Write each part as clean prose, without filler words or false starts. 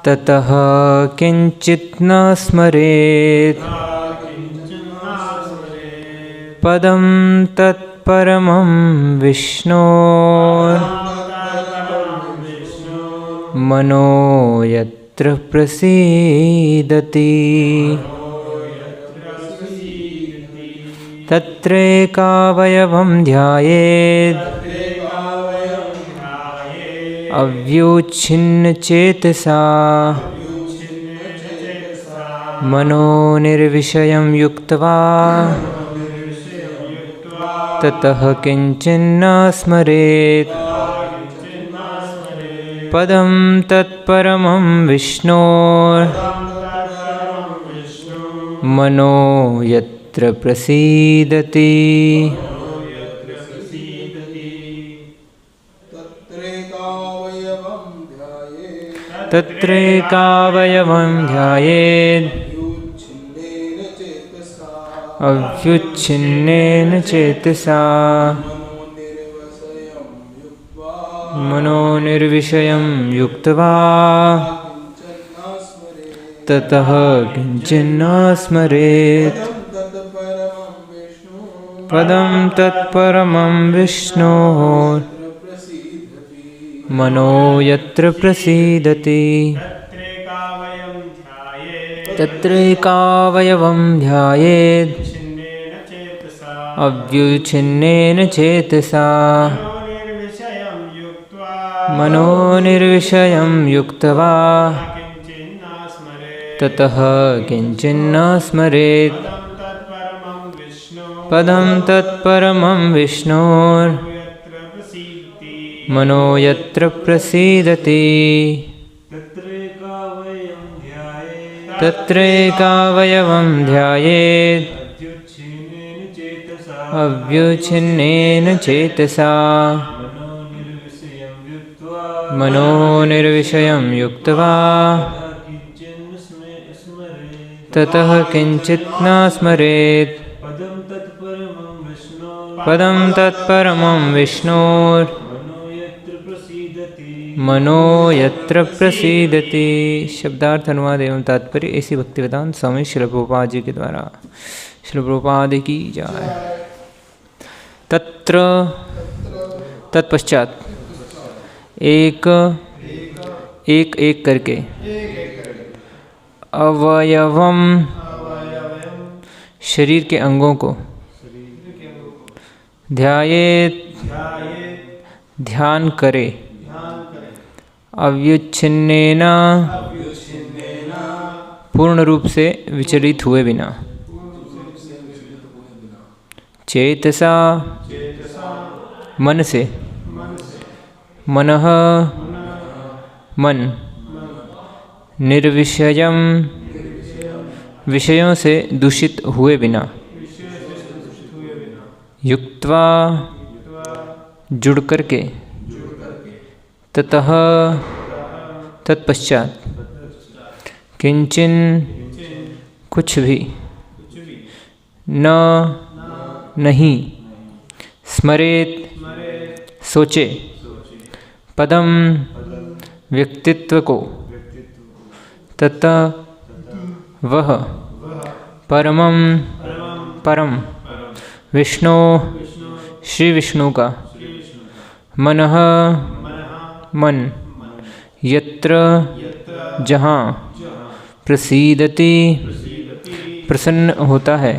ततः किंचित् न स्मरेत् पदं तत्परमं विष्णोः मनो यत्र प्रसीदति तत्रैकावयवं ध्यायेत् अव्युच्छिन्नचेतसा मनो निर्विषयं युक्त्वा ततः किंचिन्न स्मरेत् पदं तत्परमं विष्णोः मनो यत्र प्रसीदति तत्रैकावयवं ध्यायेत् अव्युच्छिन्नेन चेतसा मनो निर्विषयं युक्त्वा ततः किंचिन्न स्मरेत् पदं तत्परमं विष्णोः मनो यत्र प्रसीदति तत्रैकावयवं ध्यायेत् अव्युच्छिन्नेन चेतसा मनो निर्विषयं युक्त्वा ततः किंचिन्न स्मरेत् पदं तत्परमं विष्णोः मनो यत्र प्रसीदति तत्रैकावयवं ध्यायेत् अव्युच्छिन्नेन चेतसा मनो निर्विषयं युक्त्वा ततः किंचित् न स्मरेत् पदं तत्परमं विष्णोः मनो यत्र प्रसीदति। शब्दार्थ अनुवाद एवं तात्पर्य ऐसी भक्तिवेदांत स्वामी श्रील प्रभुपाद जी के द्वारा। श्रील प्रभुपाद की जय। तत्र तत्पश्चात एक एक करके अवयवम शरीर के अंगों को ध्यायेत् ध्यान करे अव्युच्छिन्नेन पूर्ण रूप से विचलित हुए बिना चेतसा मन से मनः मन निर्विषयम विषयों से दूषित हुए बिना युक्त्वा जुड़ करके ततः तत्पश्चात किंचिन कुछ भी न नहीं स्मरेत सोचे पदम व्यक्तित्व को ततः वह परमं परम विष्णु श्री विष्णु का मनः मन यत्र जहाँ प्रसीदति प्रसन्न होता है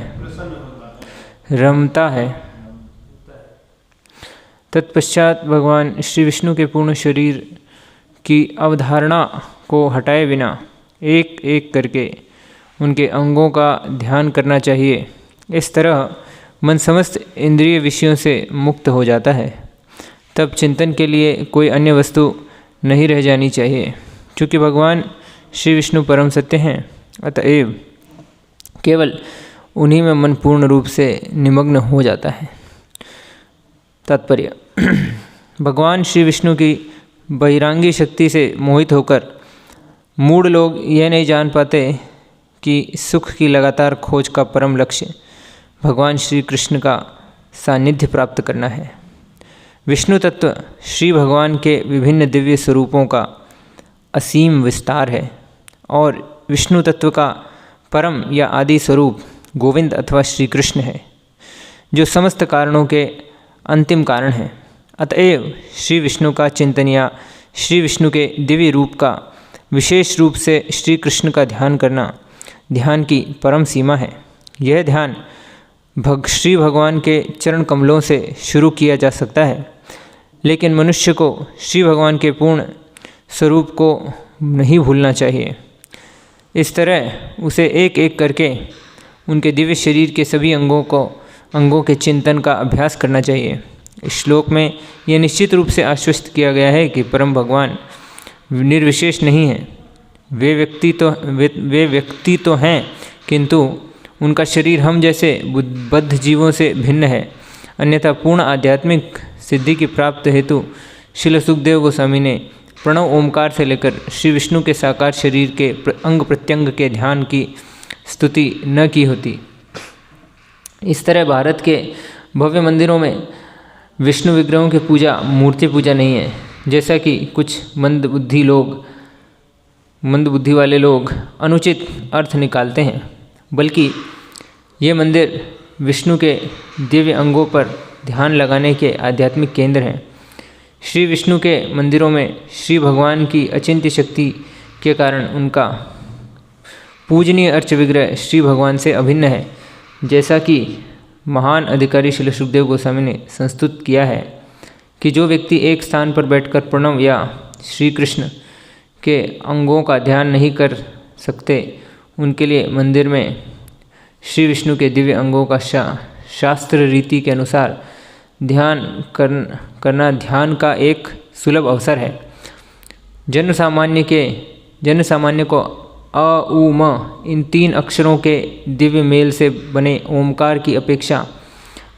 रमता है। तत्पश्चात भगवान श्री विष्णु के पूर्ण शरीर की अवधारणा को हटाए बिना एक एक करके उनके अंगों का ध्यान करना चाहिए। इस तरह मन समस्त इंद्रिय विषयों से मुक्त हो जाता है। तब चिंतन के लिए कोई अन्य वस्तु नहीं रह जानी चाहिए। क्योंकि भगवान श्री विष्णु परम सत्य हैं, अतएव केवल उन्हीं में मन पूर्ण रूप से निमग्न हो जाता है। तात्पर्य भगवान श्री विष्णु की बहिरांगी शक्ति से मोहित होकर मूढ़ लोग यह नहीं जान पाते कि सुख की लगातार खोज का परम लक्ष्य भगवान श्री कृष्ण का सानिध्य प्राप्त करना है। विष्णु तत्व श्री भगवान के विभिन्न दिव्य स्वरूपों का असीम विस्तार है और विष्णु तत्व का परम या आदि स्वरूप गोविंद अथवा श्री कृष्ण है, जो समस्त कारणों के अंतिम कारण हैं। अतएव श्री विष्णु का चिंतन या श्री विष्णु के दिव्य रूप का विशेष रूप से श्री कृष्ण का ध्यान करना ध्यान की परम सीमा है। यह ध्यान श्री भगवान के चरण कमलों से शुरू किया जा सकता है, लेकिन मनुष्य को श्री भगवान के पूर्ण स्वरूप को नहीं भूलना चाहिए। इस तरह उसे एक एक करके उनके दिव्य शरीर के सभी अंगों के चिंतन का अभ्यास करना चाहिए। इस श्लोक में यह निश्चित रूप से आश्वस्त किया गया है कि परम भगवान निर्विशेष नहीं हैं। वे व्यक्ति तो हैं, किंतु उनका शरीर हम जैसे बद्ध जीवों से भिन्न है। अन्यथा पूर्ण आध्यात्मिक सिद्धि की प्राप्त हेतु श्रील सुखदेव गोस्वामी ने प्रणव ओमकार से लेकर श्री विष्णु के साकार शरीर के अंग प्रत्यंग के ध्यान की स्तुति न की होती। इस तरह भारत के भव्य मंदिरों में विष्णु विग्रहों की पूजा मूर्ति पूजा नहीं है, जैसा कि कुछ मंदबुद्धि वाले लोग अनुचित अर्थ निकालते हैं, बल्कि ये मंदिर विष्णु के दिव्य अंगों पर ध्यान लगाने के आध्यात्मिक केंद्र हैं। श्री विष्णु के मंदिरों में श्री भगवान की अचिंत्य शक्ति के कारण उनका पूजनीय अर्च विग्रह श्री भगवान से अभिन्न है, जैसा कि महान अधिकारी श्रील सुखदेव गोस्वामी ने संस्तुत किया है कि जो व्यक्ति एक स्थान पर बैठकर प्रणव या श्री कृष्ण के अंगों का ध्यान नहीं कर सकते, उनके लिए मंदिर में श्री विष्णु के दिव्य अंगों का शास्त्र रीति के अनुसार ध्यान करना ध्यान का एक सुलभ अवसर है। जनसामान्य को अ उ म इन 3 अक्षरों के दिव्य मेल से बने ओमकार की अपेक्षा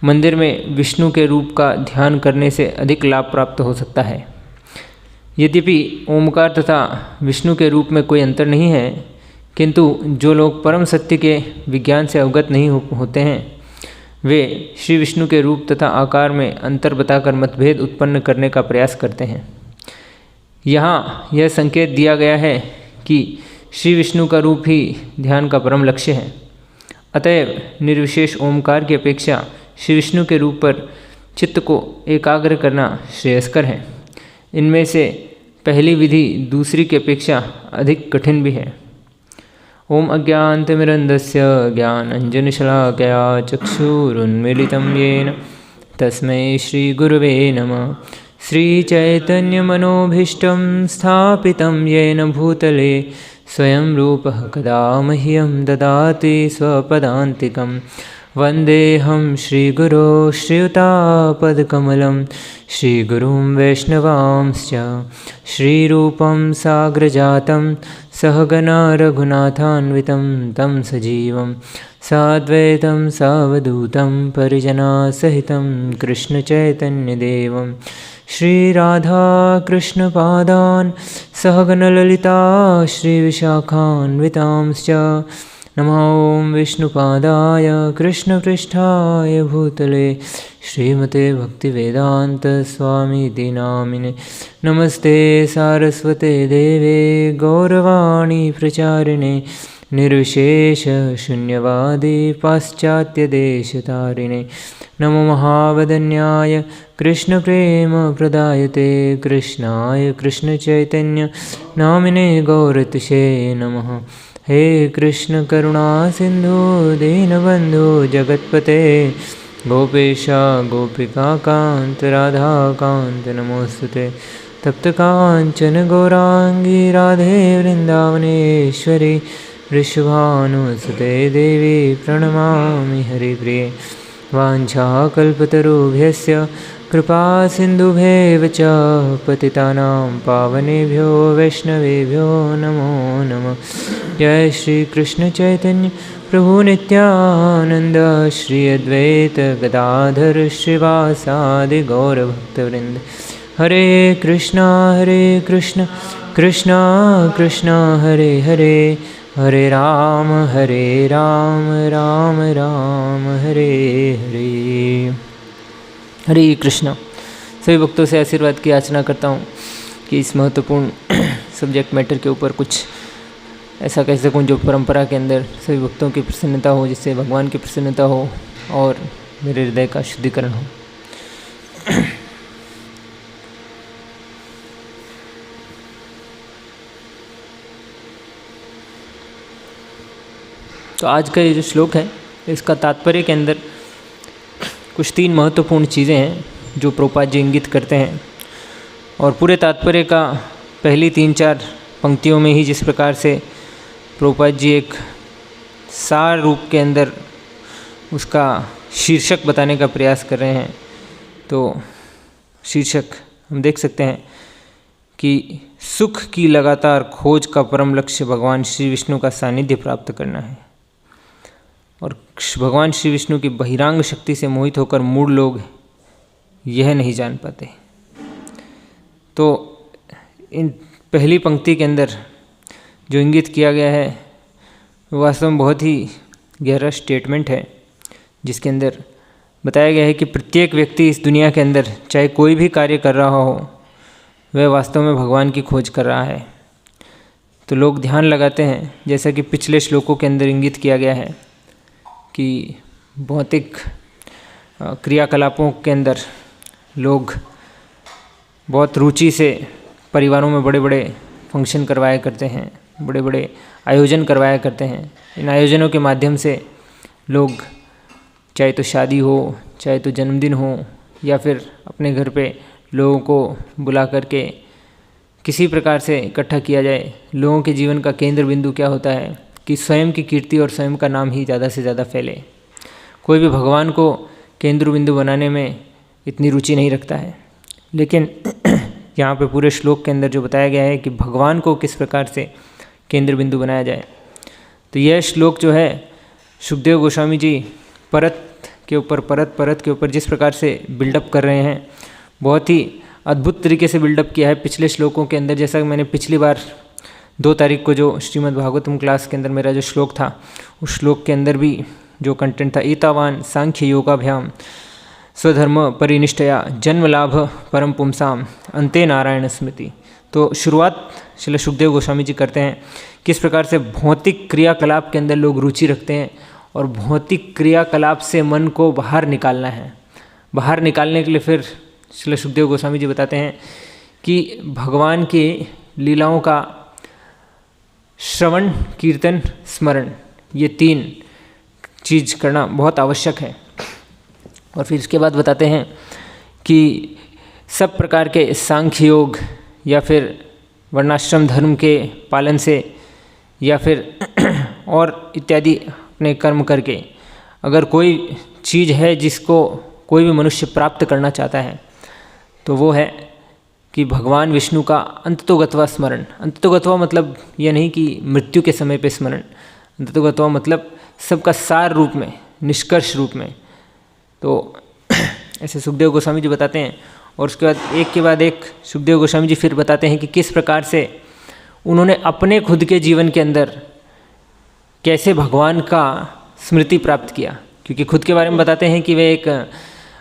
मंदिर में विष्णु के रूप का ध्यान करने से अधिक लाभ प्राप्त हो सकता है। यद्यपि ओमकार तथा विष्णु के रूप में कोई अंतर नहीं है, किंतु जो लोग परम सत्य के विज्ञान से अवगत नहीं होते हैं, वे श्री विष्णु के रूप तथा आकार में अंतर बताकर मतभेद उत्पन्न करने का प्रयास करते हैं। यहाँ यह संकेत दिया गया है कि श्री विष्णु का रूप ही ध्यान का परम लक्ष्य है। अतएव निर्विशेष ओमकार की अपेक्षा श्री विष्णु के रूप पर चित्त को एकाग्र करना श्रेयस्कर है। इनमें से पहली विधि दूसरी की अपेक्षा अधिक कठिन भी है। ओम अज्ञानतिमिरन्धस्य ज्ञानाञ्जनशलाकया चक्षुरुन्मीलितं येन तस्मै श्रीगुरवे नमः। श्रीचैतन्यमनोभीष्टं स्थापितं येन भूतले स्वयं रूपः कदा मह्यं ददाति स्वपदान्तिकं। वन्देऽहं श्रीगुरो श्रीयुतापदकमलं श्रीगुरुं वैष्णवांश्च श्रीरूपं साग्रजातं सहगना रघुनाथान्वितं तं सजीवं साद्वैतं सावधूतं परिजनासहितं कृष्णचैतन्यदेवं श्रीराधाकृष्णपादान् सहगणललिता श्रीविशाखान्वितांश्च। नमो ॐ विष्णुपादाय कृष्णपृष्ठाय भूतले श्रीमते भक्तिवेदान्तस्वामीति नामिने। नमस्ते सारस्वते देवे गौरवाणी प्रचारिणे निर्विशेषशून्यवादी पाश्चात्यदेशतारिणे। नमो महावदन्याय कृष्णप्रेमप्रदायते कृष्णाय कृष्णचैतन्य नामिने गौरतिशे नमः। हे कृष्ण करुणा सिंधु दीनबंधु जगत्पते गोपेश गोपिका कांत राधा कांत नमोस्तुते। तप्त कांचन गौरांगी राधे वृंदावनेश्वरी वृषभानुसुते देवी प्रणमामि हरिप्रिये। वाञ्छाकल्पतरुभ्यश्च कृपा सिन्धुभ्येव च पतितानां पावनेभ्यो वैष्णवेभ्यो नमो नमः। जय श्री कृष्ण चैतन्य प्रभु नित्यानंद श्री अद्वैत गदाधर श्रीवासादि गौरभक्तवृंद। हरे कृष्णा कृष्णा कृष्णा हरे हरे, हरे राम राम राम हरे हरे। हरे कृष्णा। सभी भक्तों से आशीर्वाद की याचना करता हूँ कि इस महत्वपूर्ण सब्जेक्ट मैटर के ऊपर कुछ ऐसा कह सकूँ जो परंपरा के अंदर सभी भक्तों की प्रसन्नता हो, जिससे भगवान की प्रसन्नता हो और मेरे हृदय का शुद्धिकरण हो। तो आज का ये जो श्लोक है, इसका तात्पर्य के अंदर कुछ 3 महत्वपूर्ण चीज़ें हैं जो प्रभुपाद जी इंगित करते हैं। और पूरे तात्पर्य का पहली 3-4 पंक्तियों में ही जिस प्रकार से प्रभुपाद जी एक सार रूप के अंदर उसका शीर्षक बताने का प्रयास कर रहे हैं, तो शीर्षक हम देख सकते हैं कि सुख की लगातार खोज का परम लक्ष्य भगवान श्री विष्णु का सानिध्य प्राप्त करना है। और भगवान श्री विष्णु की बहिरांग शक्ति से मोहित होकर मूढ़ लोग यह नहीं जान पाते। तो इन पहली पंक्ति के अंदर जो इंगित किया गया है वो वास्तव में बहुत ही गहरा स्टेटमेंट है, जिसके अंदर बताया गया है कि प्रत्येक व्यक्ति इस दुनिया के अंदर चाहे कोई भी कार्य कर रहा हो, वह वास्तव में भगवान की खोज कर रहा है। तो लोग ध्यान लगाते हैं, जैसा कि पिछले श्लोकों के अंदर इंगित किया गया है कि भौतिक क्रियाकलापों के अंदर लोग बहुत रुचि से परिवारों में बड़े बड़े फंक्शन करवाया करते हैं, बड़े बड़े आयोजन करवाया करते हैं। इन आयोजनों के माध्यम से लोग चाहे तो शादी हो, चाहे तो जन्मदिन हो, या फिर अपने घर पे लोगों को बुला करके किसी प्रकार से इकट्ठा किया जाए। लोगों के जीवन का केंद्र बिंदु क्या होता है कि स्वयं की कीर्ति और स्वयं का नाम ही ज़्यादा से ज़्यादा फैले। कोई भी भगवान को केंद्र बिंदु बनाने में इतनी रुचि नहीं रखता है। लेकिन यहाँ पे पूरे श्लोक के अंदर जो बताया गया है कि भगवान को किस प्रकार से केंद्र बिंदु बनाया जाए, तो यह श्लोक जो है सुखदेव गोस्वामी जी परत के ऊपर जिस प्रकार से बिल्डअप कर रहे हैं, बहुत ही अद्भुत तरीके से बिल्डअप किया है। पिछले श्लोकों के अंदर, जैसा कि मैंने पिछली बार 2 तारीख को जो श्रीमद् भागवतम क्लास के अंदर मेरा जो श्लोक था, उस श्लोक के अंदर भी जो कंटेंट था, एतावान सांख्य योगाभ्याम स्वधर्म परिनिष्ठया जन्म लाभ परम पुंसाम अंते नारायण स्मृति। तो शुरुआत श्रील सुखदेव गोस्वामी जी करते हैं किस प्रकार से भौतिक क्रियाकलाप के अंदर लोग रुचि रखते हैं और भौतिक क्रियाकलाप से मन को बाहर निकालना है। बाहर निकालने के लिए फिर श्रील सुखदेव गोस्वामी जी बताते हैं कि भगवान की लीलाओं का श्रवण, कीर्तन, स्मरण, ये 3 चीज़ करना बहुत आवश्यक है। और फिर इसके बाद बताते हैं कि सब प्रकार के सांख्य योग या फिर वर्णाश्रम धर्म के पालन से या फिर और इत्यादि अपने कर्म करके अगर कोई चीज़ है जिसको कोई भी मनुष्य प्राप्त करना चाहता है, तो वो है कि भगवान विष्णु का अंततोगत्वा स्मरण। अंततोगत्वा मतलब यह नहीं कि मृत्यु के समय पे स्मरण, अंततोगत्वा मतलब सबका सार रूप में, निष्कर्ष रूप में। तो ऐसे सुखदेव गोस्वामी जी बताते हैं। और उसके बाद एक के बाद एक सुखदेव गोस्वामी जी फिर बताते हैं कि किस प्रकार से उन्होंने अपने खुद के जीवन के अंदर कैसे भगवान का स्मृति प्राप्त किया। क्योंकि खुद के बारे में बताते हैं कि वे एक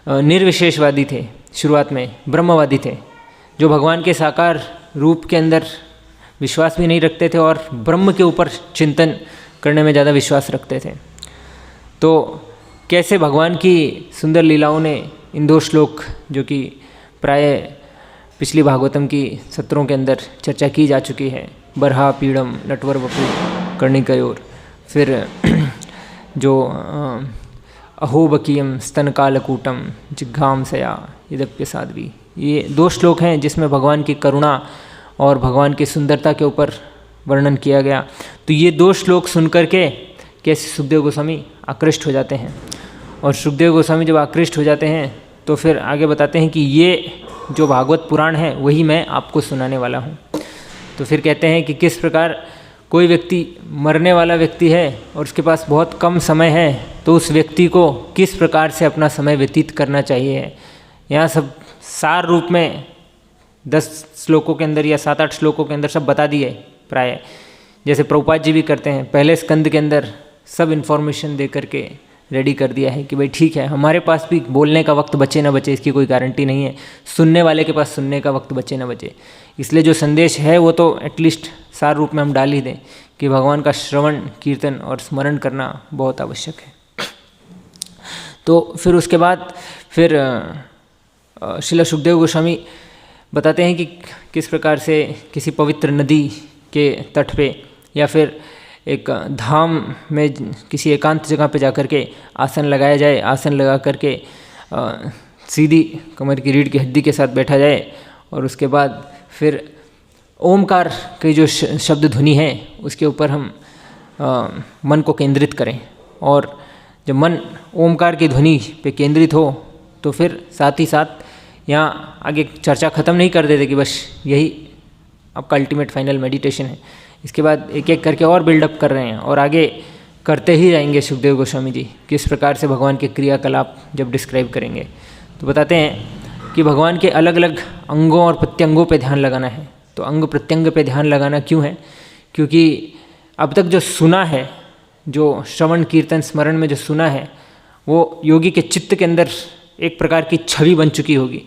निर्विशेषवादी थे, शुरुआत में ब्रह्मवादी थे, जो भगवान के साकार रूप के अंदर विश्वास भी नहीं रखते थे और ब्रह्म के ऊपर चिंतन करने में ज़्यादा विश्वास रखते थे। तो कैसे भगवान की सुंदर लीलाओं ने इन 2 श्लोक जो कि प्राय पिछली भागवतम की सत्रों के अंदर चर्चा की जा चुकी है, बरहा पीड़म नटवर वपु कर्णिकयोर, फिर जो अहोबकीयम स्तनकालकूटम जिघ्घाम सया यद्यप्य साध्वी, ये 2 श्लोक हैं जिसमें भगवान की करुणा और भगवान की सुंदरता के ऊपर वर्णन किया गया। तो ये 2 श्लोक सुनकर के कैसे सुखदेव गोस्वामी आकृष्ट हो जाते हैं। और सुखदेव गोस्वामी जब आकृष्ट हो जाते हैं तो फिर आगे बताते हैं कि ये जो भागवत पुराण है वही मैं आपको सुनाने वाला हूँ। तो फिर कहते हैं कि किस प्रकार कोई व्यक्ति मरने वाला व्यक्ति है और उसके पास बहुत कम समय है, तो उस व्यक्ति को किस प्रकार से अपना समय व्यतीत करना चाहिए। यहाँ सब सार रूप में 10 श्लोकों के अंदर या 7-8 श्लोकों के अंदर सब बता दिए प्राय, जैसे प्रभुपाद जी भी करते हैं। पहले स्कंद के अंदर सब इन्फॉर्मेशन दे करके रेडी कर दिया है कि भाई ठीक है, हमारे पास भी बोलने का वक्त बचे ना बचे इसकी कोई गारंटी नहीं है, सुनने वाले के पास सुनने का वक्त बचे ना बचे। इसलिए जो संदेश है वो तो एटलीस्ट सार रूप में हम डाल ही दें कि भगवान का श्रवण कीर्तन और स्मरण करना बहुत आवश्यक है। तो फिर उसके बाद फिर श्रील सुखदेव गोस्वामी बताते हैं कि किस प्रकार से किसी पवित्र नदी के तट पे या फिर एक धाम में किसी एकांत जगह पे जाकर के आसन लगाया जाए, आसन लगा करके सीधी कमर की रीढ़ की हड्डी के साथ बैठा जाए और उसके बाद फिर ओमकार की जो शब्द ध्वनि है उसके ऊपर हम मन को केंद्रित करें। और जब मन ओमकार की ध्वनि पे केंद्रित हो तो फिर साथ ही साथ यहाँ आगे चर्चा ख़त्म नहीं कर देते कि बस यही आपका अल्टीमेट फाइनल मेडिटेशन है। इसके बाद एक एक करके और बिल्डअप कर रहे हैं और आगे करते ही जाएंगे सुखदेव गोस्वामी जी किस प्रकार से भगवान के क्रियाकलाप जब डिस्क्राइब करेंगे तो बताते हैं कि भगवान के अलग अलग अंगों और प्रत्यंगों पे ध्यान लगाना है। तो अंग प्रत्यंग पे ध्यान लगाना क्यों है? क्योंकि अब तक जो सुना है, जो श्रवण कीर्तन स्मरण में जो सुना है वो योगी के चित्त के अंदर एक प्रकार की छवि बन चुकी होगी।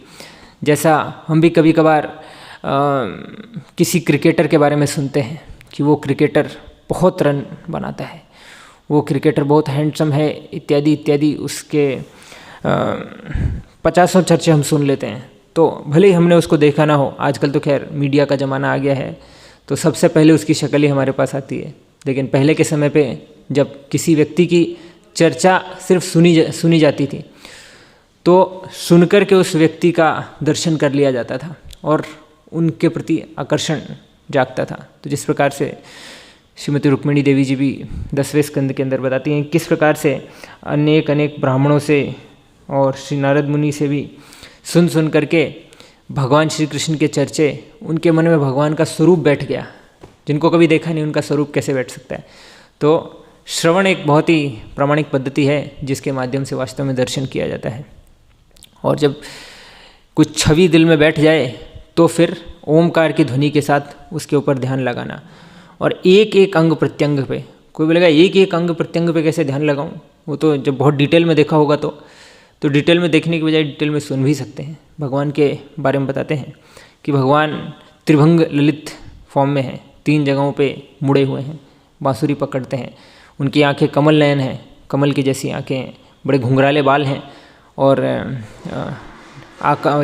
जैसा हम भी कभी कभार किसी क्रिकेटर के बारे में सुनते हैं कि वो क्रिकेटर बहुत रन बनाता है, वो क्रिकेटर बहुत हैंडसम है इत्यादि इत्यादि, उसके 50 चर्चे हम सुन लेते हैं। तो भले ही हमने उसको देखा ना हो, आजकल तो खैर मीडिया का ज़माना आ गया है तो सबसे पहले उसकी शक्ल ही हमारे पास आती है। लेकिन पहले के समय पे जब किसी व्यक्ति की चर्चा सिर्फ सुनी जाती थी तो सुनकर के उस व्यक्ति का दर्शन कर लिया जाता था और उनके प्रति आकर्षण जागता था। तो जिस प्रकार से श्रीमती रुक्मिणी देवी जी भी 10वें स्कंद के अंदर बताती हैं किस प्रकार से अनेक अनेक ब्राह्मणों से और श्री नारद मुनि से भी सुन करके भगवान श्री कृष्ण के चर्चे, उनके मन में भगवान का स्वरूप बैठ गया। जिनको कभी देखा नहीं उनका स्वरूप कैसे बैठ सकता है? तो श्रवण एक बहुत ही प्रामाणिक पद्धति है जिसके माध्यम से वास्तव में दर्शन किया जाता है। और जब कुछ छवि दिल में बैठ जाए तो फिर ओमकार की ध्वनि के साथ उसके ऊपर ध्यान लगाना और एक एक अंग प्रत्यंग पे। कोई बोलेगा एक एक अंग प्रत्यंग पे कैसे ध्यान लगाऊं? वो तो जब बहुत डिटेल में देखा होगा तो डिटेल में देखने की बजाय डिटेल में सुन भी सकते हैं। भगवान के बारे में बताते हैं कि भगवान त्रिभंग ललित फॉर्म में हैं, 3 जगहों पे मुड़े हुए हैं, बांसुरी पकड़ते हैं, उनकी आंखें कमल नयन हैं, कमल की जैसी आंखें, बड़े घुंघराले बाल हैं और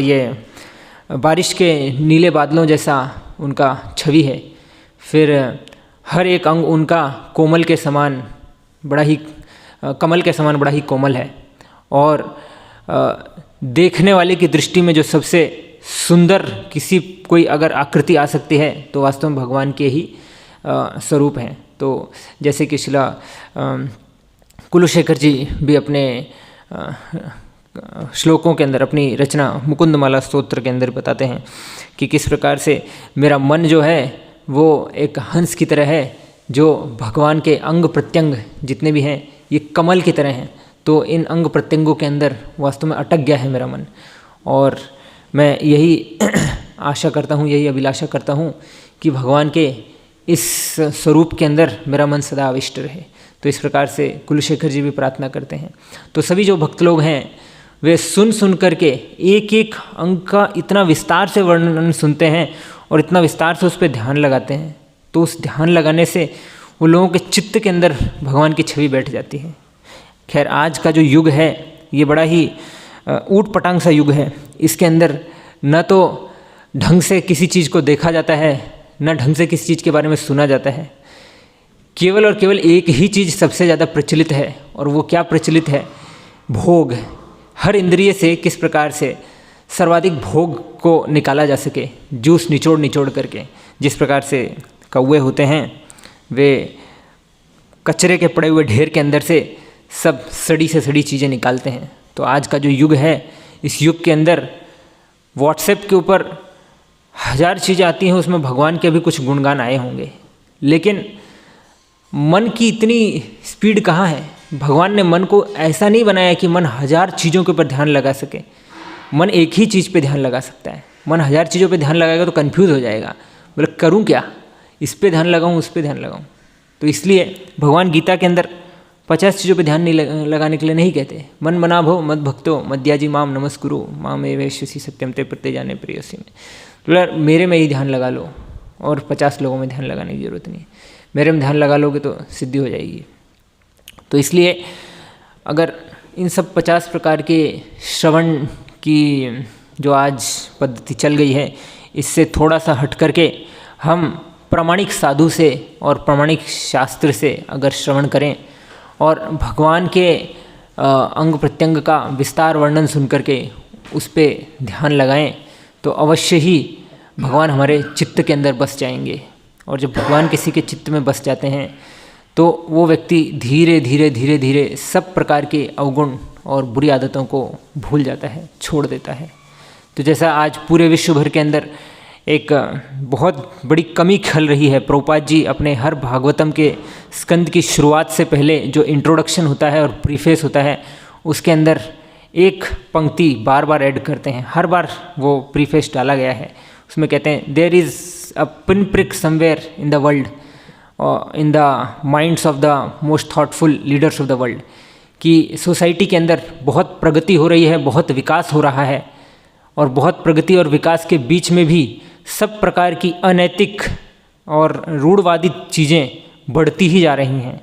ये बारिश के नीले बादलों जैसा उनका छवि है। फिर हर एक अंग उनका कोमल के समान बड़ा ही कमल के समान बड़ा ही कोमल है और देखने वाले की दृष्टि में जो सबसे सुंदर कोई अगर आकृति आ सकती है तो वास्तव में भगवान के ही स्वरूप हैं। तो जैसे कि शिला कुलशेखर जी भी अपने श्लोकों के अंदर अपनी रचना मुकुंदमाला स्तोत्र के अंदर बताते हैं कि किस प्रकार से मेरा मन जो है वो एक हंस की तरह है, जो भगवान के अंग प्रत्यंग जितने भी हैं ये कमल की तरह हैं। तो इन अंग प्रत्यंगों के अंदर वास्तव में अटक गया है मेरा मन और मैं यही आशा करता हूँ, यही अभिलाषा करता हूँ कि भगवान के इस स्वरूप के अंदर मेरा मन सदा आविष्ट रहे। तो इस प्रकार से कुलशेखर जी भी प्रार्थना करते हैं। तो सभी जो भक्त लोग हैं वे सुन करके एक एक अंग का इतना विस्तार से वर्णन सुनते हैं और इतना विस्तार से उस पर ध्यान लगाते हैं। तो उस ध्यान लगाने से उन लोगों के चित्त के अंदर भगवान की छवि बैठ जाती है। खैर आज का जो युग है ये बड़ा ही ऊट पटांग सा युग है। इसके अंदर न तो ढंग से किसी चीज़ को देखा जाता है, न ढंग से किसी चीज़ के बारे में सुना जाता है। केवल और केवल एक ही चीज़ सबसे ज़्यादा प्रचलित है और वो क्या प्रचलित है? भोग। हर इंद्रिय से किस प्रकार से सर्वाधिक भोग को निकाला जा सके, जूस निचोड़ करके। जिस प्रकार से कौवे होते हैं वे कचरे के पड़े हुए ढेर के अंदर से सब सड़ी से सड़ी चीज़ें निकालते हैं। तो आज का जो युग है इस युग के अंदर व्हाट्सएप के ऊपर 1000 चीज़ें आती हैं, उसमें भगवान के भी कुछ गुणगान आए होंगे, लेकिन मन की इतनी स्पीड कहाँ है? भगवान ने मन को ऐसा नहीं बनाया कि मन 1000 चीज़ों के ऊपर ध्यान लगा सके। मन एक ही चीज़ पे ध्यान लगा सकता है। मन 1000 चीज़ों पे ध्यान लगाएगा तो कंफ्यूज हो जाएगा, बोले करूँ क्या, इस पे ध्यान लगाऊँ उस पे ध्यान लगाऊँ। तो इसलिए भगवान गीता के अंदर 50 चीज़ों पे ध्यान नहीं लगाने के लिए नहीं कहते। मन मना भो मद भक्तो मद्याजी माम नमस्कुरु माम एवेश्यसि सत्यम ते प्रत्ये जाने प्रियसी में। तो यार मेरे में ही ध्यान लगा लो और 50 लोगों में ध्यान लगाने की ज़रूरत नहीं। मेरे में ध्यान लगा लोगे तो सिद्धि हो जाएगी। तो इसलिए अगर इन सब 50 प्रकार के श्रवण की जो आज पद्धति चल गई है, इससे थोड़ा सा हट करके हम प्रामाणिक साधु से और प्रामाणिक शास्त्र से अगर श्रवण करें और भगवान के अंग प्रत्यंग का विस्तार वर्णन सुन करके उस पर ध्यान लगाएं तो अवश्य ही भगवान हमारे चित्त के अंदर बस जाएंगे। और जब भगवान किसी के चित्त में बस जाते हैं तो वो व्यक्ति धीरे धीरे धीरे धीरे सब प्रकार के अवगुण और बुरी आदतों को भूल जाता है, छोड़ देता है। तो जैसा आज पूरे विश्व भर के अंदर एक बहुत बड़ी कमी खल रही है, प्रभुपाद जी अपने हर भागवतम के स्कंद की शुरुआत से पहले जो इंट्रोडक्शन होता है और प्रीफेस होता है उसके अंदर एक पंक्ति बार बार ऐड करते हैं। हर बार वो प्रीफेस डाला गया है, उसमें कहते हैं there is a pin prick somewhere in the world in the minds of the most thoughtful leaders of the world, कि सोसाइटी के अंदर बहुत प्रगति हो रही है, बहुत विकास हो रहा है और बहुत प्रगति और विकास के बीच में भी सब प्रकार की अनैतिक और रूढ़वादी चीज़ें बढ़ती ही जा रही हैं।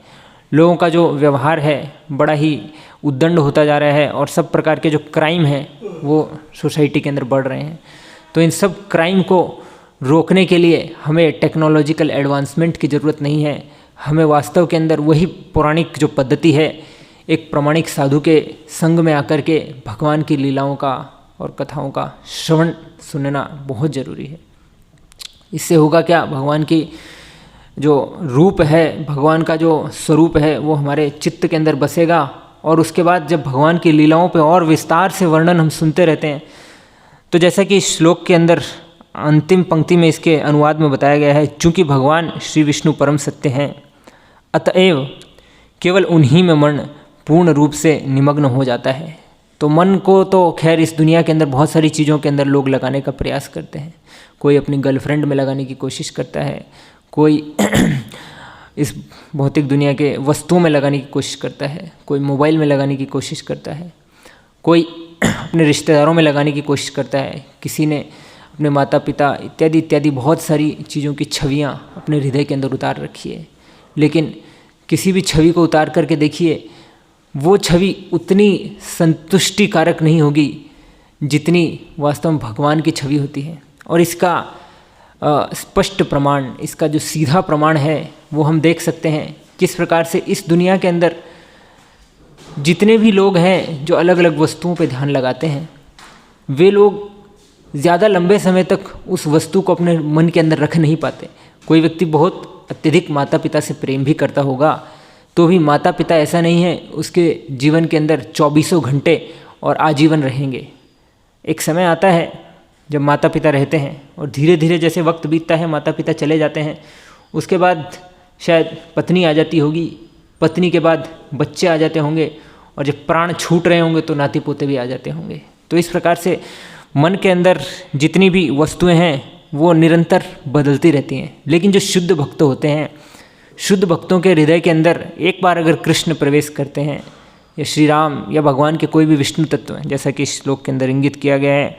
लोगों का जो व्यवहार है बड़ा ही उद्दंड होता जा रहा है और सब प्रकार के जो क्राइम हैं वो सोसाइटी के अंदर बढ़ रहे हैं। तो इन सब क्राइम को रोकने के लिए हमें टेक्नोलॉजिकल एडवांसमेंट की ज़रूरत नहीं है। हमें वास्तव के अंदर वही पौराणिक जो पद्धति है, एक प्रामाणिक साधु के संग में आकर के भगवान की लीलाओं का और कथाओं का श्रवण सुनना बहुत ज़रूरी है। इससे होगा क्या, भगवान की जो रूप है, भगवान का जो स्वरूप है वो हमारे चित्त के अंदर बसेगा। और उसके बाद जब भगवान की लीलाओं पे और विस्तार से वर्णन हम सुनते रहते हैं तो जैसा कि इस श्लोक के अंदर अंतिम पंक्ति में इसके अनुवाद में बताया गया है, चूँकि भगवान श्री विष्णु परम सत्य हैं, अतएव केवल उन्हीं में मन पूर्ण रूप से निमग्न हो जाता है। तो मन को तो खैर इस दुनिया के अंदर बहुत सारी चीज़ों के अंदर लोग लगाने का प्रयास करते हैं। कोई अपनी गर्लफ्रेंड में लगाने की कोशिश करता है, कोई इस भौतिक दुनिया के वस्तुओं में लगाने की कोशिश करता है, कोई मोबाइल में लगाने की कोशिश करता है, कोई अपने रिश्तेदारों में लगाने की कोशिश करता है, किसी ने अपने माता पिता इत्यादि इत्यादि बहुत सारी चीज़ों की छवियाँ अपने हृदय के अंदर उतार रखी है। लेकिन किसी भी छवि को उतार करके देखिए, वो छवि उतनी संतुष्टिकारक नहीं होगी जितनी वास्तव में भगवान की छवि होती है। और इसका स्पष्ट प्रमाण, इसका जो सीधा प्रमाण है वो हम देख सकते हैं किस प्रकार से इस दुनिया के अंदर जितने भी लोग हैं जो अलग अलग वस्तुओं पर ध्यान लगाते हैं, वे लोग ज़्यादा लंबे समय तक उस वस्तु को अपने मन के अंदर रख नहीं पाते। कोई व्यक्ति बहुत अत्यधिक माता पिता से प्रेम भी करता होगा तो भी माता पिता ऐसा नहीं है उसके जीवन के अंदर 24 घंटे और आजीवन रहेंगे। एक समय आता है जब माता पिता रहते हैं और धीरे धीरे जैसे वक्त बीतता है माता पिता चले जाते हैं, उसके बाद शायद पत्नी आ जाती होगी, पत्नी के बाद बच्चे आ जाते होंगे और जब प्राण छूट रहे होंगे तो नाती पोते भी आ जाते होंगे। तो इस प्रकार से मन के अंदर जितनी भी वस्तुएं हैं वो निरंतर बदलती रहती हैं। लेकिन जो शुद्ध भक्त होते हैं, शुद्ध भक्तों के हृदय के अंदर एक बार अगर कृष्ण प्रवेश करते हैं या श्री राम या भगवान के कोई भी विष्णु तत्व हैं, जैसा कि इस श्लोक के अंदर इंगित किया गया है,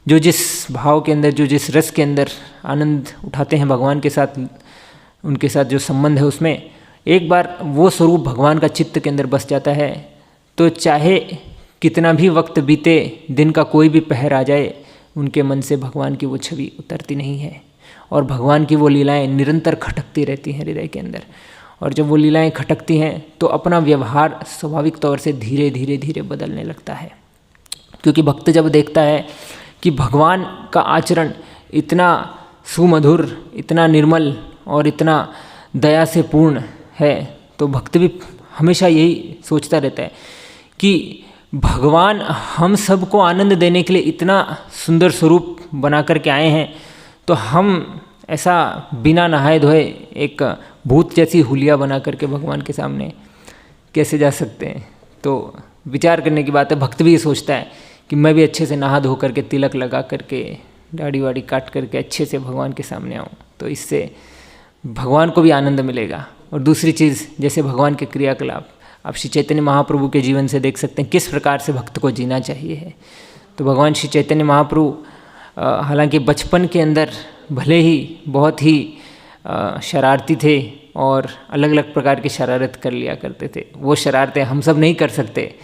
जो जिस भाव के अंदर, जो जिस रस के अंदर आनंद उठाते हैं भगवान के साथ, उनके साथ जो संबंध है उसमें एक बार वो स्वरूप भगवान का चित्त के अंदर बस जाता है तो चाहे कितना भी वक्त बीते, दिन का कोई भी पहर आ जाए, उनके मन से भगवान की वो छवि उतरती नहीं है और भगवान की वो लीलाएं निरंतर खटकती रहती हैं हृदय के अंदर। और जब वो लीलाएं खटकती हैं तो अपना व्यवहार स्वाभाविक तौर से धीरे धीरे धीरे बदलने लगता है। क्योंकि भक्त जब देखता है कि भगवान का आचरण इतना सुमधुर, इतना निर्मल और इतना दया से पूर्ण है, तो भक्त भी हमेशा यही सोचता रहता है कि भगवान हम सबको आनंद देने के लिए इतना सुंदर स्वरूप बना करके आए हैं, तो हम ऐसा बिना नहाए धोए एक भूत जैसी हुलिया बना करके भगवान के सामने कैसे जा सकते हैं। तो विचार करने की बात है। भक्त भी ये सोचता है कि मैं भी अच्छे से नहा धो करके, तिलक लगा करके, दाढ़ी वाड़ी काट करके अच्छे से भगवान के सामने आऊँ, तो इससे भगवान को भी आनंद मिलेगा। और दूसरी चीज़, जैसे भगवान के क्रियाकलाप, आप श्री चैतन्य महाप्रभु के जीवन से देख सकते हैं किस प्रकार से भक्त को जीना चाहिए है। तो भगवान श्री चैतन्य महाप्रभु हालांकि बचपन के अंदर भले ही बहुत ही शरारती थे और अलग अलग प्रकार की शरारत कर लिया करते थे, वो शरारतें हम सब नहीं कर सकते।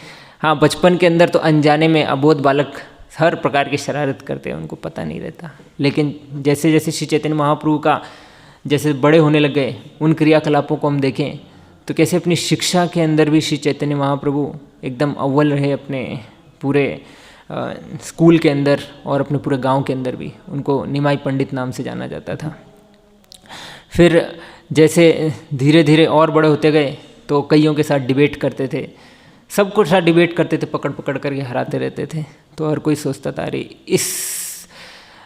हाँ, बचपन के अंदर तो अनजाने में अबोध बालक हर प्रकार की शरारत करते हैं, उनको पता नहीं रहता। लेकिन जैसे जैसे श्री चैतन्य महाप्रभु का जैसे बड़े होने लग गए, उन क्रियाकलापों को हम देखें तो कैसे अपनी शिक्षा के अंदर भी श्री चैतन्य महाप्रभु एकदम अव्वल रहे। अपने पूरे स्कूल के अंदर और अपने पूरे गांव के अंदर भी उनको निमाई पंडित नाम से जाना जाता था। फिर जैसे धीरे धीरे और बड़े होते गए तो कईयों के साथ डिबेट करते थे, सबको साथ डिबेट करते थे, पकड़ पकड़ करके हराते रहते थे। तो हर कोई सोचता था अरे इस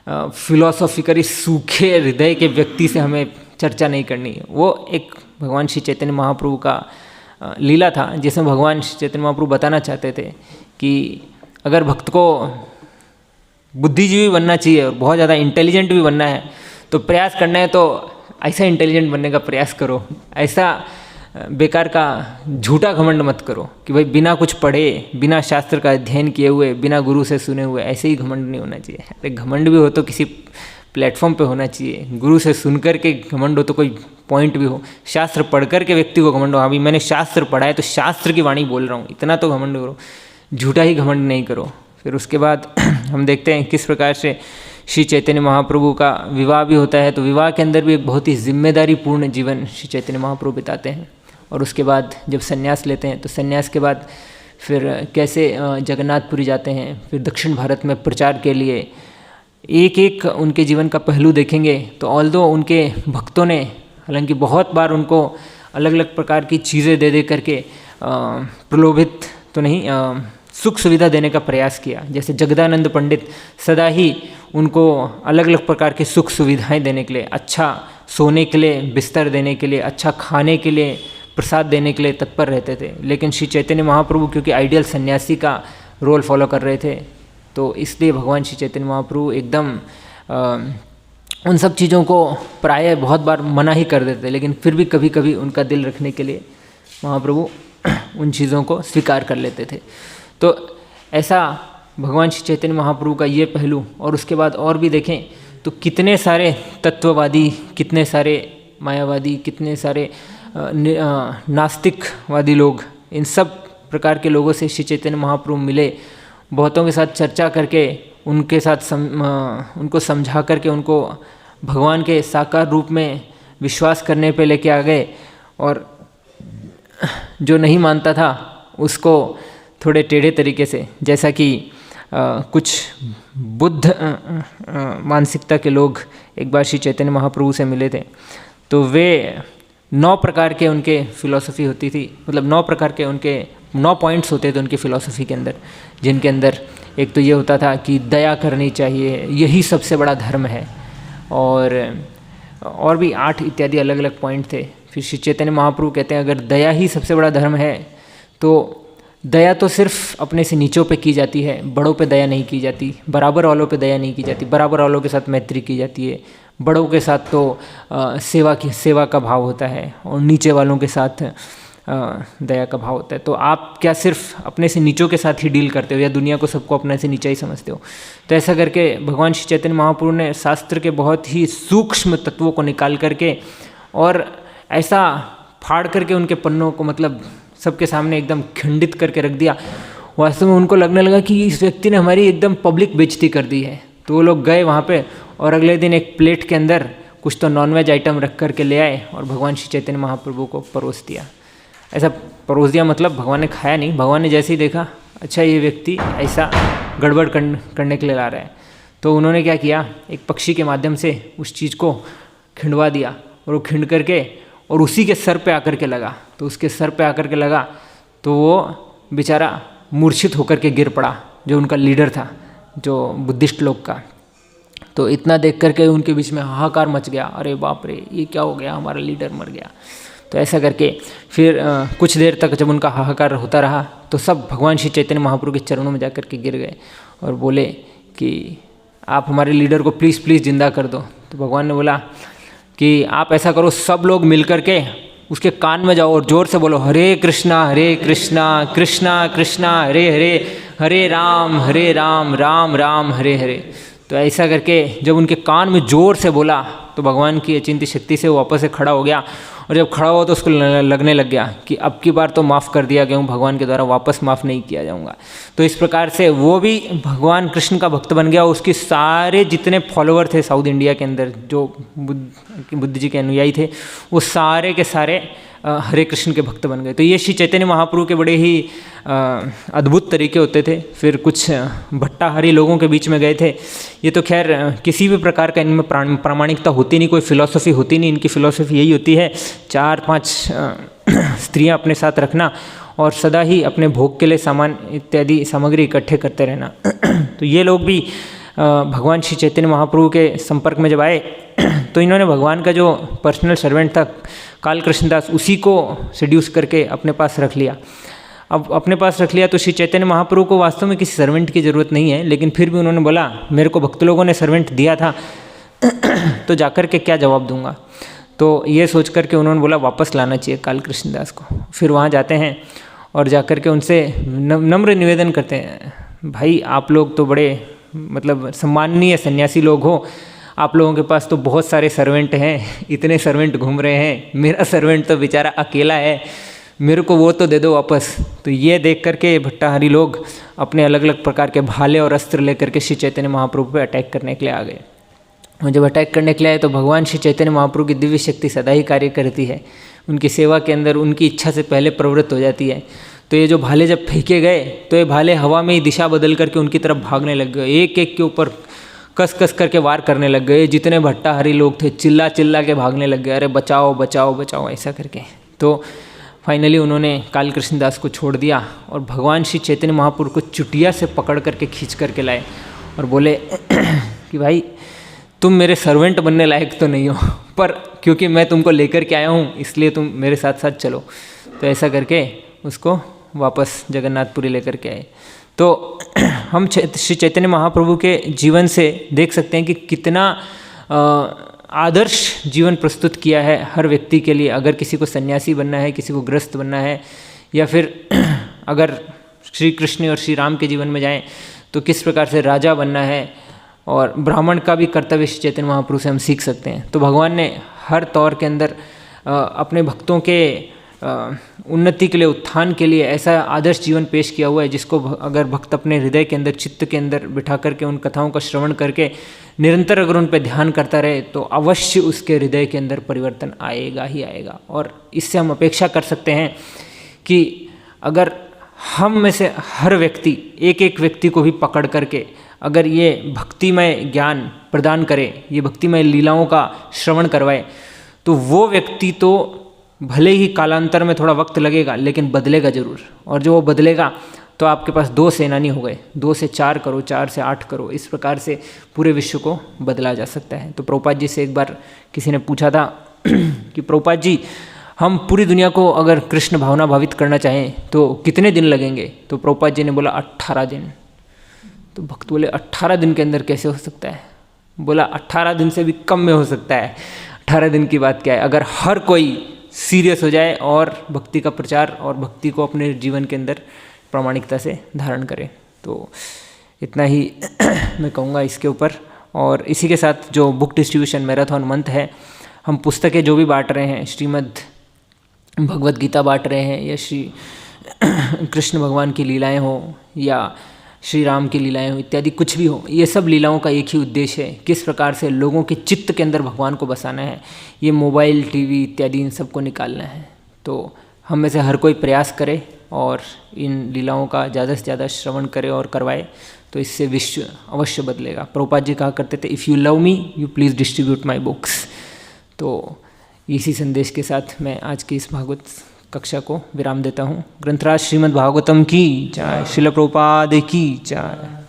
फिलोसॉफिकली सूखे हृदय के व्यक्ति से हमें चर्चा नहीं करनी। वो एक भगवान श्री चैतन्य महाप्रभु का लीला था, जिसमें भगवान श्री चैतन्य महाप्रभु बताना चाहते थे कि अगर भक्त को बुद्धिजीवी बनना चाहिए और बहुत ज़्यादा इंटेलिजेंट भी बनना है तो प्रयास करना है तो ऐसा इंटेलिजेंट बनने का प्रयास करो, ऐसा बेकार का झूठा घमंड मत करो कि भाई बिना कुछ पढ़े, बिना शास्त्र का अध्ययन किए हुए, बिना गुरु से सुने हुए ऐसे ही घमंड नहीं होना चाहिए। अरे घमंड भी हो तो किसी प्लेटफॉर्म पे होना चाहिए, गुरु से सुनकर के घमंड हो तो कोई पॉइंट भी हो, शास्त्र पढ़कर के व्यक्ति को घमंड हो, हाँ भाई मैंने शास्त्र पढ़ा है तो शास्त्र की वाणी बोल रहा हूँ, इतना तो घमंड करो, झूठा ही घमंड नहीं करो। फिर उसके बाद हम देखते हैं किस प्रकार से श्री चैतन्य महाप्रभु का विवाह भी होता है। तो विवाह के अंदर भी एक बहुत ही जिम्मेदारीपूर्ण जीवन श्री चैतन्य महाप्रभु बिताते हैं। और उसके बाद जब संन्यास लेते हैं तो संन्यास के बाद फिर कैसे जगन्नाथपुरी जाते हैं, फिर दक्षिण भारत में प्रचार के लिए। एक एक उनके जीवन का पहलू देखेंगे तो ऑल्दो उनके भक्तों ने हालांकि बहुत बार उनको अलग अलग प्रकार की चीज़ें दे करके प्रलोभित तो नहीं, सुख सुविधा देने का प्रयास किया। जैसे जगदानंद पंडित सदा ही उनको अलग अलग प्रकार की सुख सुविधाएं देने के लिए, अच्छा सोने के लिए बिस्तर देने के लिए, अच्छा खाने के लिए, प्रसाद देने के लिए तत्पर रहते थे। लेकिन श्री चैतन्य महाप्रभु क्योंकि आइडियल सन्यासी का रोल फॉलो कर रहे थे तो इसलिए भगवान श्री चैतन्य महाप्रभु एकदम उन सब चीज़ों को प्रायः बहुत बार मना ही कर देते, लेकिन फिर भी कभी कभी उनका दिल रखने के लिए महाप्रभु उन चीज़ों को स्वीकार कर लेते थे। तो ऐसा भगवान श्री चैतन्य महाप्रभु का ये पहलू। और उसके बाद और भी देखें तो कितने सारे तत्ववादी, कितने सारे मायावादी, कितने सारे नास्तिकवादी लोग, इन सब प्रकार के लोगों से श्री चैतन्य महाप्रभु मिले, बहुतों के साथ चर्चा करके उनके साथ उनको समझा करके उनको भगवान के साकार रूप में विश्वास करने पे लेके आ गए। और जो नहीं मानता था उसको थोड़े टेढ़े तरीके से, जैसा कि कुछ बुद्ध मानसिकता के लोग एक बार श्री चैतन्य महाप्रभु से मिले थे तो वे 9 प्रकार के उनके फिलॉसफी होती थी, मतलब 9 प्रकार के उनके 9 पॉइंट्स होते थे उनकी फ़िलॉसफ़ी के अंदर, जिनके अंदर एक तो ये होता था कि दया करनी चाहिए, यही सबसे बड़ा धर्म है। और भी 8 इत्यादि अलग अलग पॉइंट थे। फिर श्री चैतन्य महाप्रभु कहते हैं अगर दया ही सबसे बड़ा धर्म है तो दया तो सिर्फ अपने से नीचों पे की जाती है, बड़ों पे दया नहीं की जाती, बराबर वालों पे दया नहीं की जाती, बराबर वालों के साथ मैत्री की जाती है, बड़ों के साथ तो सेवा का भाव होता है और नीचे वालों के साथ दया का भाव होता है। तो आप क्या सिर्फ अपने से नीचों के साथ ही डील करते हो या दुनिया को सबको अपने से नीचा ही समझते हो? तो ऐसा करके भगवान श्री चैतन्य महाप्रभु ने शास्त्र के बहुत ही सूक्ष्म तत्वों को निकाल करके और ऐसा फाड़ करके उनके पन्नों को मतलब सबके सामने एकदम खंडित करके रख दिया। वास्तव में उनको लगने लगा कि इस व्यक्ति ने हमारी एकदम पब्लिक बेइज्जती कर दी है। तो वो लोग गए वहाँ पे और अगले दिन एक प्लेट के अंदर कुछ तो नॉनवेज आइटम रख करके ले आए और भगवान श्री चैतन्य महाप्रभु को परोस दिया। ऐसा परोस दिया मतलब भगवान ने खाया नहीं, भगवान ने जैसे ही देखा अच्छा ये व्यक्ति ऐसा गड़बड़ करने के लिए ला रहा है, तो उन्होंने क्या किया, एक पक्षी के माध्यम से उस चीज़ को खिंडवा दिया और वो खिंड करके और उसी के सर पे आकर के लगा। तो उसके सर पे आकर के लगा तो वो बेचारा मूर्छित होकर के गिर पड़ा, जो उनका लीडर था, जो बुद्धिस्ट लोग का। तो इतना देख करके उनके बीच में हाहाकार मच गया, अरे बाप रे ये क्या हो गया, हमारा लीडर मर गया। तो ऐसा करके फिर कुछ देर तक जब उनका हाहाकार होता रहा तो सब भगवान श्री चैतन्य महाप्रभु के चरणों में जाकर के गिर गए और बोले कि आप हमारे लीडर को प्लीज़ जिंदा कर दो। तो भगवान ने बोला कि आप ऐसा करो, सब लोग मिल कर के उसके कान में जाओ और ज़ोर से बोलो हरे कृष्णा कृष्णा कृष्णा हरे हरे, हरे राम राम राम हरे हरे। तो ऐसा करके जब उनके कान में ज़ोर से बोला तो भगवान की अचिंत्य शक्ति से वो वापस से खड़ा हो गया, और जब खड़ा हुआ तो उसको लगने लग गया कि अब की बार तो माफ़ कर दिया गया हूँ, भगवान के द्वारा वापस माफ़ नहीं किया जाऊँगा। तो इस प्रकार से वो भी भगवान कृष्ण का भक्त बन गया। उसके सारे जितने फॉलोअर थे साउथ इंडिया के अंदर, जो बुद्ध जी के अनुयायी थे, वो सारे के सारे हरे कृष्ण के भक्त बन गए। तो ये श्री चैतन्य महाप्रभु के बड़े ही अद्भुत तरीके होते थे। फिर कुछ भट्टाहारी लोगों के बीच में गए थे। ये तो खैर किसी भी प्रकार का इनमें प्रामाणिकता होती नहीं, कोई फिलॉसफी होती नहीं। इनकी फिलॉसफी यही होती है 4-5 स्त्रियां अपने साथ रखना और सदा ही अपने भोग के लिए सामान इत्यादि सामग्री इकट्ठे करते रहना। तो ये लोग भी भगवान श्री चैतन्य महाप्रभु के संपर्क में जब आए तो इन्होंने भगवान का जो पर्सनल सर्वेंट था काल कृष्णदास, उसी को सेड्यूस करके अपने पास रख लिया। अब अपने पास रख लिया तो श्री चैतन्य महाप्रभु को वास्तव में किसी सर्वेंट की ज़रूरत नहीं है, लेकिन फिर भी उन्होंने बोला मेरे को भक्त लोगों ने सर्वेंट दिया था तो जाकर के क्या जवाब दूंगा। तो ये सोच करके उन्होंने बोला वापस लाना चाहिए काल कृष्णदास को। फिर वहाँ जाते हैं और जाकर के उनसे नम्र निवेदन करते हैं, भाई आप लोग तो बड़े मतलब सम्माननीय सन्यासी लोग हो, आप लोगों के पास तो बहुत सारे सर्वेंट हैं, इतने सर्वेंट घूम रहे हैं, मेरा सर्वेंट तो बेचारा अकेला है, मेरे को वो तो दे दो वापस। तो ये देख करके भट्टाहारी लोग अपने अलग अलग प्रकार के भाले और अस्त्र लेकर के श्री चैतन्य महाप्रभु पे अटैक करने के लिए आ गए। और जब अटैक करने के लिए आए तो भगवान श्री चैतन्य महाप्रभु की दिव्य शक्ति सदा ही कार्य करती है, उनकी सेवा के अंदर उनकी इच्छा से पहले प्रवृत्त हो जाती है। तो ये जो भाले जब फेंके गए तो ये भाले हवा में ही दिशा बदल करके उनकी तरफ भागने लग गए, एक एक के ऊपर कस कस करके वार करने लग गए। जितने भट्टाहारी लोग थे चिल्ला चिल्ला के भागने लग गए, अरे बचाओ बचाओ बचाओ ऐसा करके। तो फाइनली उन्होंने काल कृष्णदास को छोड़ दिया और भगवान श्री चैतन्य महाप्रभु को चुटिया से पकड़ करके खींच करके लाए और बोले कि भाई तुम मेरे सर्वेंट बनने लायक तो नहीं हो, पर क्योंकि मैं तुमको लेकर के आया हूँ इसलिए तुम मेरे साथ साथ चलो। तो ऐसा करके उसको वापस जगन्नाथपुरी लेकर के आए। तो हम श्री चैतन्य महाप्रभु के जीवन से देख सकते हैं कि कितना आदर्श जीवन प्रस्तुत किया है हर व्यक्ति के लिए। अगर किसी को सन्यासी बनना है, किसी को गृहस्थ बनना है, या फिर अगर श्री कृष्ण और श्री राम के जीवन में जाएं तो किस प्रकार से राजा बनना है, और ब्राह्मण का भी कर्तव्य श्री चैतन्य महाप्रभु से हम सीख सकते हैं। तो भगवान ने हर तौर के अंदर अपने भक्तों के उन्नति के लिए, उत्थान के लिए ऐसा आदर्श जीवन पेश किया हुआ है जिसको अगर भक्त अपने हृदय के अंदर, चित्त के अंदर बिठा करके उन कथाओं का श्रवण करके निरंतर अगर उन पर ध्यान करता रहे तो अवश्य उसके हृदय के अंदर परिवर्तन आएगा ही आएगा। और इससे हम अपेक्षा कर सकते हैं कि अगर हम में से हर व्यक्ति, एक एक व्यक्ति को भी पकड़ करके अगर ये भक्तिमय ज्ञान प्रदान करे, ये भक्तिमय लीलाओं का श्रवण करवाए, तो वो व्यक्ति तो भले ही कालांतर में थोड़ा वक्त लगेगा लेकिन बदलेगा जरूर। और जो वो बदलेगा तो आपके पास 2 सेनानी हो गए, 2 से 4 करो, 4 से 8 करो, इस प्रकार से पूरे विश्व को बदला जा सकता है। तो प्रभुपाद जी से एक बार किसी ने पूछा था कि प्रभुपाद जी हम पूरी दुनिया को अगर कृष्ण भावना भावित करना चाहें तो कितने दिन लगेंगे? तो प्रभुपाद जी ने बोला 18 दिन। तो भक्त बोले 18 दिन के अंदर कैसे हो सकता है? बोला 18 दिन से भी कम में हो सकता है। 18 दिन की बात क्या है, अगर हर कोई सीरियस हो जाए और भक्ति का प्रचार और भक्ति को अपने जीवन के अंदर प्रामाणिकता से धारण करे। तो इतना ही मैं कहूँगा इसके ऊपर। और इसी के साथ जो बुक डिस्ट्रीब्यूशन मैराथन मंथ है, हम पुस्तकें जो भी बांट रहे हैं, श्रीमद् भगवद गीता बांट रहे हैं, या श्री कृष्ण भगवान की लीलाएं हो या श्री राम की लीलाएं हो इत्यादि, कुछ भी हो, ये सब लीलाओं का एक ही उद्देश्य है, किस प्रकार से लोगों के चित्त के अंदर भगवान को बसाना है। ये मोबाइल, टीवी इत्यादि इन सबको निकालना है। तो हम में से हर कोई प्रयास करे और इन लीलाओं का ज़्यादा से ज़्यादा श्रवण करे और करवाए, तो इससे विश्व अवश्य बदलेगा। प्रभुपाद जी कहा करते थे, if you love me you please distribute my books. तो इसी संदेश के साथ मैं आज की इस भागवत कक्षा को विराम देता हूँ। ग्रंथराज श्रीमद् भागवतम की जय, श्रील प्रभुपाद की जय।